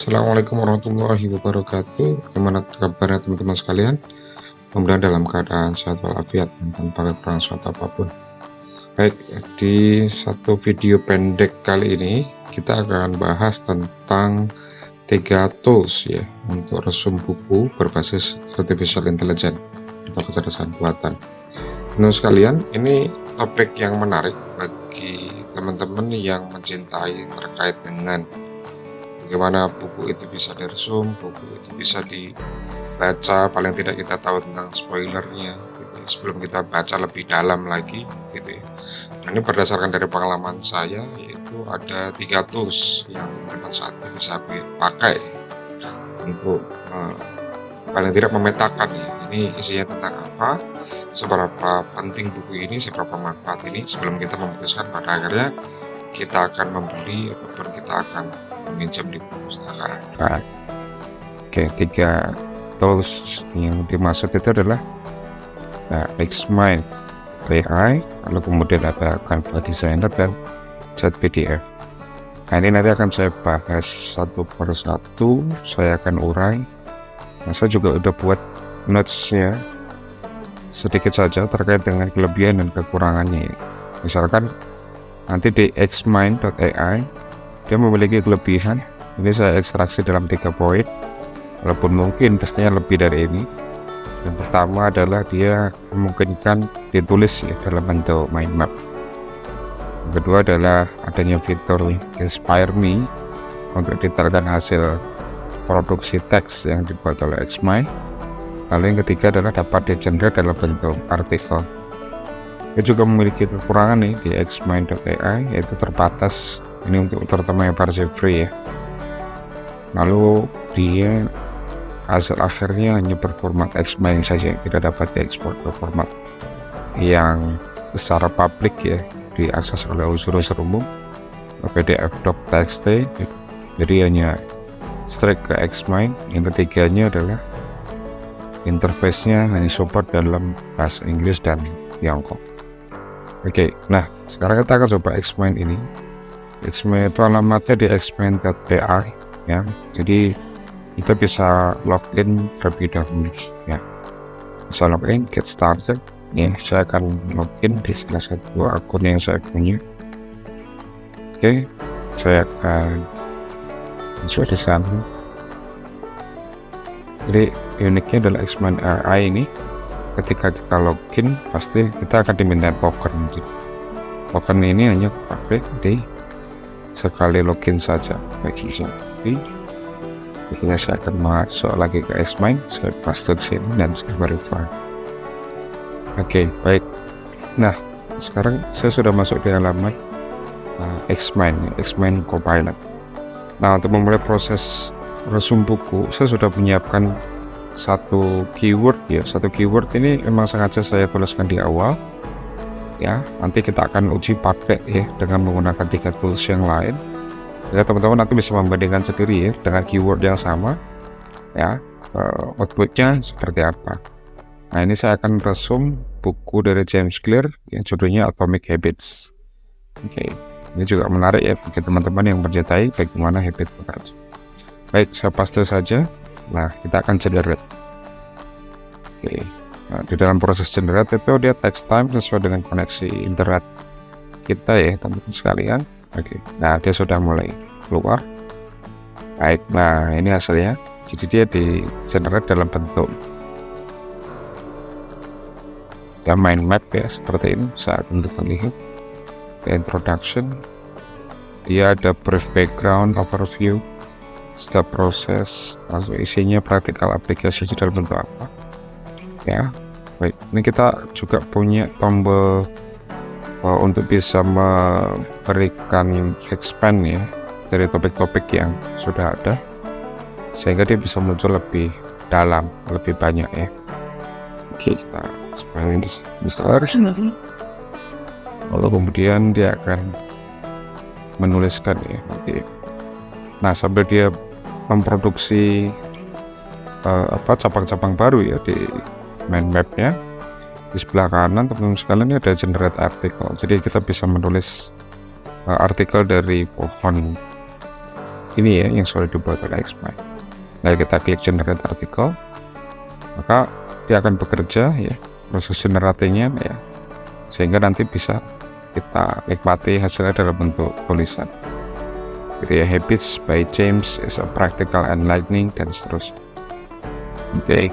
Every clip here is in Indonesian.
Assalamualaikum warahmatullahi wabarakatuh. Bagaimana kabarnya teman-teman sekalian? Mudah-mudahan dalam keadaan sehat walafiat dan tanpa kekurangan suatu apapun. Baik, di satu video pendek kali ini kita akan bahas tentang 3 tools ya untuk resum buku berbasis artificial intelligence atau kecerdasan buatan. Teman-teman sekalian, ini topik yang menarik bagi teman-teman yang mencintai terkait dengan bagaimana buku itu bisa diresum, buku itu bisa dibaca, paling tidak kita tahu tentang spoilernya gitu ya, sebelum kita baca lebih dalam lagi gitu ya. Nah, ini berdasarkan dari pengalaman saya, yaitu ada 3 tools yang memang saat ini bisa pakai untuk paling tidak memetakan ya, ini isinya tentang apa, seberapa penting buku ini, seberapa manfaat ini, sebelum kita memutuskan pada akhirnya kita akan membeli ataupun kita akan meminjam di perpustakaan. Nah, oke, 3 tools yang dimaksud itu adalah Xmind AI, lalu kemudian ada Canva Designer dan ChatPDF. Nah, ini nanti akan saya bahas satu per satu, saya akan urai. Nah, saya juga udah buat notes-nya sedikit saja terkait dengan kelebihan dan kekurangannya. Misalkan nanti di xmind.ai dia memiliki kelebihan, ini saya ekstraksi dalam 3 poin, walaupun mungkin pastinya lebih dari ini. Yang pertama adalah dia memungkinkan ditulis ya dalam bentuk mind map. Yang kedua adalah adanya fitur Inspire Me untuk detailkan hasil produksi teks yang dibuat oleh Xmind. Lalu yang ketiga adalah dapat di-generate dalam bentuk artikel. Dia juga memiliki kekurangan nih di xmind.ai, yaitu terbatas. Ini untuk terutama yang versi free ya. Lalu dia hasil akhirnya hanya berformat Xmind saja, tidak dapat diekspor ke format yang secara publik ya, diakses oleh user-user umum, PDF doc.txt. Jadi hanya straight ke Xmind. Yang ketiganya adalah interface-nya hanya support dalam bahasa Inggris dan Tiongkok. Oke, nah sekarang kita akan coba Xmind ini. Xmind itu alamatnya di xmind.ai ya. Jadi kita bisa login terlebih dahulu ya. Bisa login, get started. Ya, saya akan login di salah satu akun yang saya punya. Oke, saya akan masuk di sana. Jadi uniknya adalah Xmind AI ini, ketika kita login pasti kita akan diminta token. Token ini hanya pakai di sekali login saja. Jadi saya akan masuk lagi ke Xmind, saya paste di sini dan saya verify. Oke, baik. Nah, sekarang saya sudah masuk di halaman Xmind Copilot. Nah, untuk memulai proses resum buku, saya sudah menyiapkan satu keyword ya. Satu keyword ini memang sengaja saya tuliskan di awal ya. Nanti kita akan uji pakai ya dengan menggunakan 3 tools yang lain ya. Teman-teman nanti bisa membandingkan sendiri ya dengan keyword yang sama ya, outputnya seperti apa. Nah, ini saya akan resum buku dari James Clear yang judulnya Atomic Habits. Oke, ini juga menarik ya bagi teman-teman yang mencintai bagaimana habit bekerja. Baik, saya paste saja. Nah, kita akan generate. Oke. Nah, di dalam proses generate itu dia text time sesuai dengan koneksi internet kita ya, teman-teman sekalian. Oke. Nah, dia sudah mulai keluar. Baik, nah ini hasilnya. Jadi dia di generate dalam bentuk ya mind map ya, seperti ini saat untuk melihat introduction. Dia ada brief background overview, step proses, langsung isinya praktikal aplikasi dalam bentuk apa ya. Baik, ini kita juga punya tombol untuk bisa memberikan expand ya dari topik-topik yang sudah ada, sehingga dia bisa muncul lebih dalam, lebih banyak ya. Oke, kita expand besar, lalu kemudian dia akan menuliskan ya nanti. Nah, sambil dia memproduksi cabang-cabang baru ya di mind map-nya, di sebelah kanan teman-teman sekalian ini ada generate article. Jadi kita bisa menulis artikel dari pohon ini ya yang sudah dibuat oleh Xmind. Nah, kita klik generate artikel, maka dia akan bekerja ya, proses generatinya ya, sehingga nanti bisa kita nikmati hasilnya dalam bentuk tulisan gitu ya. Habits by James is a practical enlightening, dan seterusnya. Oke.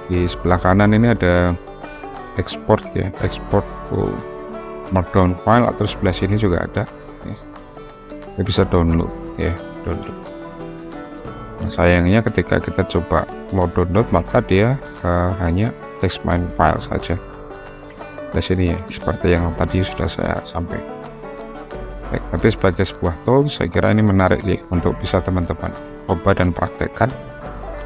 Di sebelah kanan ini ada export ya, export to markdown file, atau sebelah sini juga ada ya. Kita bisa download ya, download. Nah, sayangnya ketika kita coba mau download, maka dia hanya Xmind file saja. Di sini ya, seperti yang tadi sudah saya sampaikan. Baik, tapi sebagai sebuah tool, saya kira ini menarik sih untuk bisa teman-teman coba dan praktekkan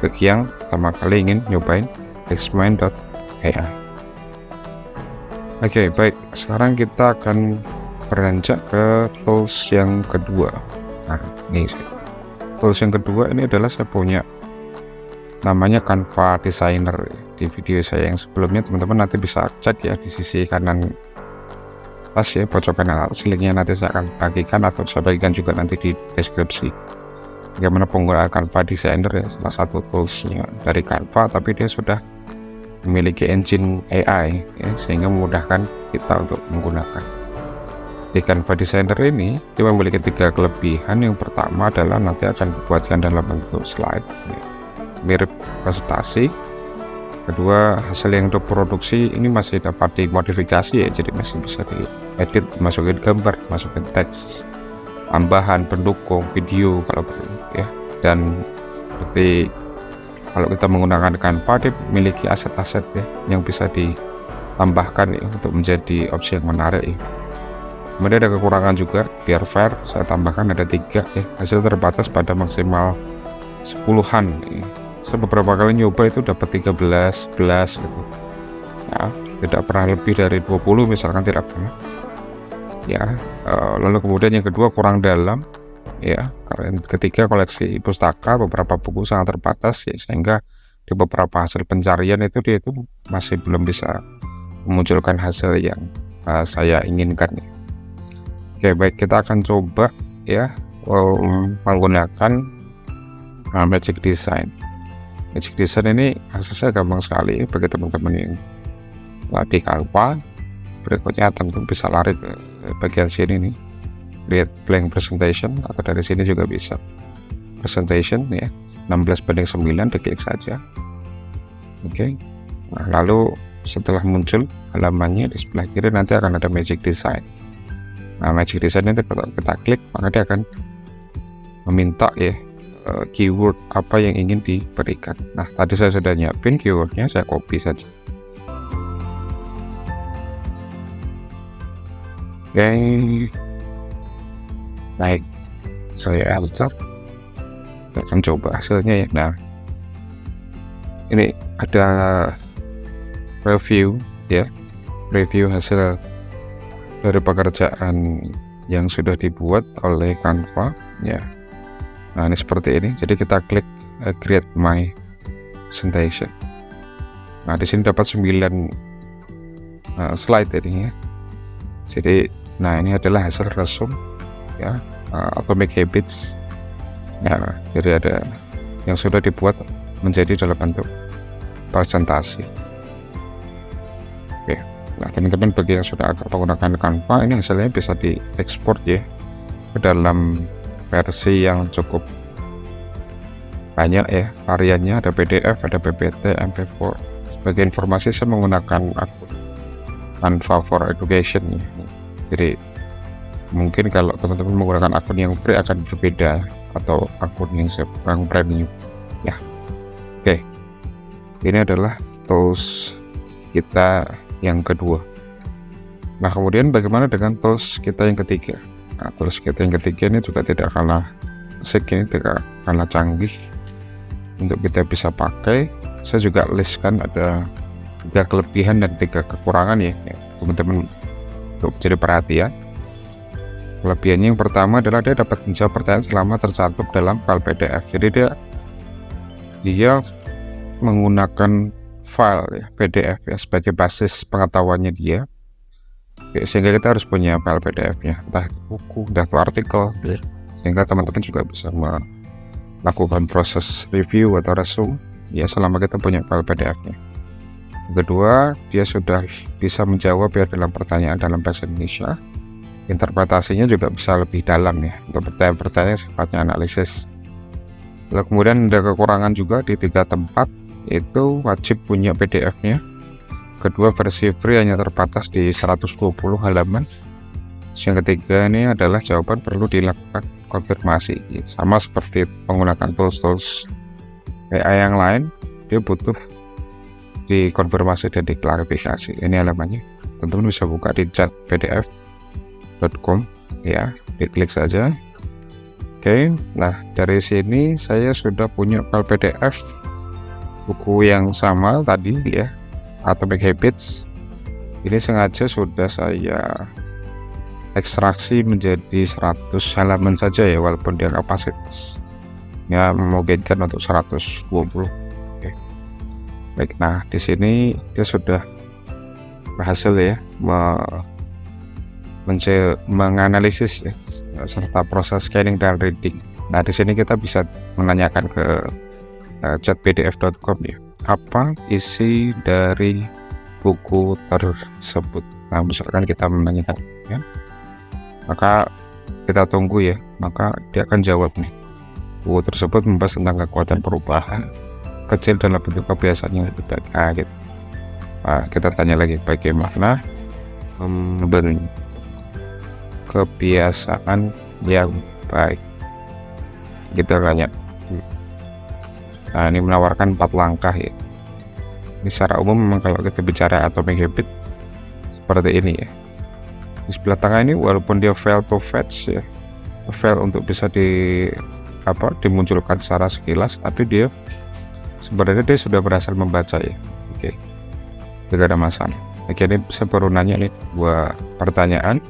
bagi yang pertama kali ingin nyobain Xmind.ai. Oke, baik. Sekarang kita akan beranjak ke tools yang kedua. Nah, ini tools yang kedua ini adalah saya punya, namanya Canva Designer. Di video saya yang sebelumnya teman-teman nanti bisa cek ya, di sisi kanan atas ya, pojokan atas, linknya nanti saya akan bagikan atau saya bagikan juga nanti di deskripsi. Bagaimana penggunaan Canva Designer ya, salah satu toolsnya dari Canva, tapi dia sudah memiliki engine AI ya, sehingga memudahkan kita untuk menggunakan. Di Canva Designer ini dia memiliki 3 kelebihan. Yang pertama adalah nanti akan dibuatkan dalam bentuk slide ya, mirip presentasi. Kedua, hasil yang diproduksi ini masih dapat dimodifikasi ya, jadi masih bisa diedit, masukin gambar, masukin teks, tambahan, pendukung, video kalau perlu ya. Dan seperti kalau kita menggunakan Canva, dia memiliki aset-aset ya yang bisa ditambahkan ya, untuk menjadi opsi yang menarik ya. Kemudian ada kekurangan juga, biar fair saya tambahkan ada 3 ya, hasil terbatas pada maksimal 10-an ya. Saya beberapa kali nyoba itu dapat 13, 11 gitu ya, tidak pernah lebih dari 20 misalkan, tidak pernah ya. Lalu kemudian yang kedua, kurang dalam ya, karena ketika koleksi pustaka beberapa buku sangat terbatas ya, sehingga di beberapa hasil pencarian itu dia itu masih belum bisa memunculkan hasil yang saya inginkan ya. Oke, baik, kita akan coba ya menggunakan Magic Design. Magic Design ini aksesnya gampang sekali bagi teman-teman yang di Canva. Berikutnya teman-teman bisa lari ke bagian sini nih, create blank presentation, atau dari sini juga bisa presentation ya, 16:9, diklik saja. Oke. Nah, lalu setelah muncul halamannya di sebelah kiri nanti akan ada Magic Design. Nah, Magic Design itu kalau kita klik maka dia akan meminta ya keyword apa yang ingin diberikan. Nah, tadi saya sudah nyiapin keywordnya, saya copy saja. Oke, baik, saya enter. Kita akan coba hasilnya ya. Nah, ini ada review ya, review hasil dari pekerjaan yang sudah dibuat oleh Canva ya. Nah, ini seperti ini. Jadi kita klik create my presentation. Nah, di sini dapat 9 slide ini ya. Jadi, nah ini adalah hasil resume ya, Atomic Habits. Nah, jadi ada yang sudah dibuat menjadi dalam bentuk presentasi. Oke. Nah, teman-teman bagi yang sudah agak menggunakan Canva, ini hasilnya bisa diekspor ya ke dalam versi yang cukup banyak ya variannya, ada PDF, ada PPT, MP4. Sebagai informasi, saya menggunakan akun Canva for Education ya. Jadi mungkin kalau teman-teman menggunakan akun yang free akan berbeda, atau akun yang premium ya. Oke, ini adalah tools kita yang kedua. Nah, kemudian bagaimana dengan tools kita yang ketiga? Nah, tools kita yang ketiga ini juga tidak kalah asik, ini tidak kalah canggih untuk kita bisa pakai. Saya juga listkan ada 3 kelebihan dan 3 kekurangan ya, teman-teman untuk jadi perhatian. Kelebihannya yang pertama adalah dia dapat menjawab pertanyaan selama tercantum dalam file PDF. Jadi dia menggunakan file ya, PDF ya, sebagai basis pengetahuannya dia. Oke, sehingga kita harus punya file PDF-nya, entah itu buku, entah itu artikel, sehingga teman-teman juga bisa melakukan proses review atau resume ya selama kita punya file PDF-nya. Kedua, dia sudah bisa menjawab ya dalam pertanyaan dalam bahasa Indonesia. Interpretasinya juga bisa lebih dalam ya untuk pertanyaan-pertanyaan yang sifatnya analisis. Lalu kemudian ada kekurangan juga di 3 tempat, yaitu wajib punya PDF-nya. Kedua, versi free hanya terbatas di 120 halaman. Yang ketiga ini adalah jawaban perlu dilakukan konfirmasi. Ya, sama seperti menggunakan tools AI yang lain, dia butuh dikonfirmasi dan diklarifikasi. Ini halamannya. Teman-teman bisa buka di chatpdf.com ya, diklik saja. Oke, nah dari sini saya sudah punya file PDF buku yang sama tadi ya, Atomic Habits. Ini sengaja sudah saya ekstraksi menjadi 100 halaman saja ya, walaupun dia kapasitasnya memungkinkan untuk 120. Oke. Baik, nah di sini dia sudah berhasil ya menganalisis ya, serta proses scanning dan reading. Nah di sini kita bisa menanyakan ke chatpdf.com ya, apa isi dari buku tersebut. Nah misalkan kita menanyakan ya, maka kita tunggu ya, maka dia akan jawab nih, buku tersebut membahas tentang kekuatan perubahan kecil dalam bentuk kebiasaan yang lebih baik. Nah, gitu. Nah, kita tanya lagi, bagaimana membentuk kebiasaan yang baik. Kita tanya. Nah, ini menawarkan 4 langkah ya. Ini secara umum memang kalau kita bicara Atomic Habit seperti ini ya. Di sebelah tengah ini walaupun dia fail to fetch ya, fail untuk bisa dimunculkan secara sekilas, tapi dia sebenarnya dia sudah berhasil membaca ya. Oke, tidak ada masalah. Oke, ini saya baru nanya nih 2 pertanyaan.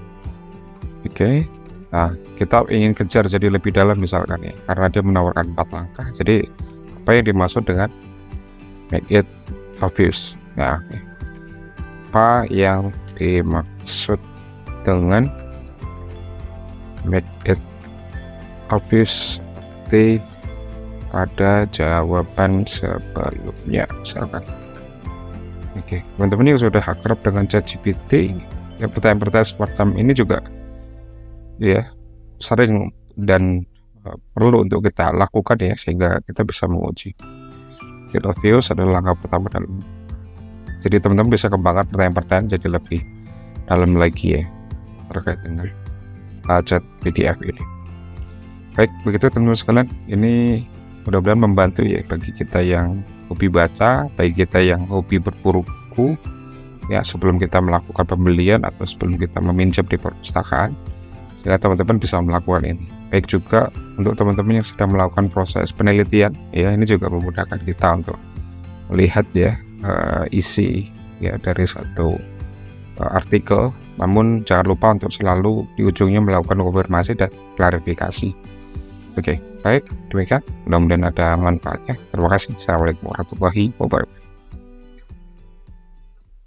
Oke, nah kita ingin kejar jadi lebih dalam misalkan ya, karena dia menawarkan 4 langkah. Jadi apa yang dimaksud dengan make it obvious? Nah, apa yang dimaksud dengan make it obvious pada jawaban sebelumnya misalkan. Oke, teman-teman yang sudah akrab dengan ChatGPT ya, pertanyaan-pertanyaan semacam ini juga ya sering dan perlu untuk kita lakukan ya, sehingga kita bisa menguji. Get obvious adalah langkah pertama dalam, jadi teman-teman bisa kembangkan pertanyaan-pertanyaan jadi lebih dalam lagi ya terkait dengan chat PDF ini. Baik, begitu teman-teman sekalian, ini mudah-mudahan membantu ya bagi kita yang hobi baca, bagi kita yang hobi berburu buku ya, sebelum kita melakukan pembelian atau sebelum kita meminjam di perpustakaan, sehingga teman-teman bisa melakukan ini. Baik juga untuk teman-teman yang sedang melakukan proses penelitian ya, ini juga memudahkan kita untuk melihat ya isi ya dari satu artikel, namun jangan lupa untuk selalu di ujungnya melakukan konfirmasi dan klarifikasi. Oke, baik, demikian. Mudah-mudahan ada manfaatnya. Terima kasih. Assalamualaikum warahmatullahi wabarakatuh.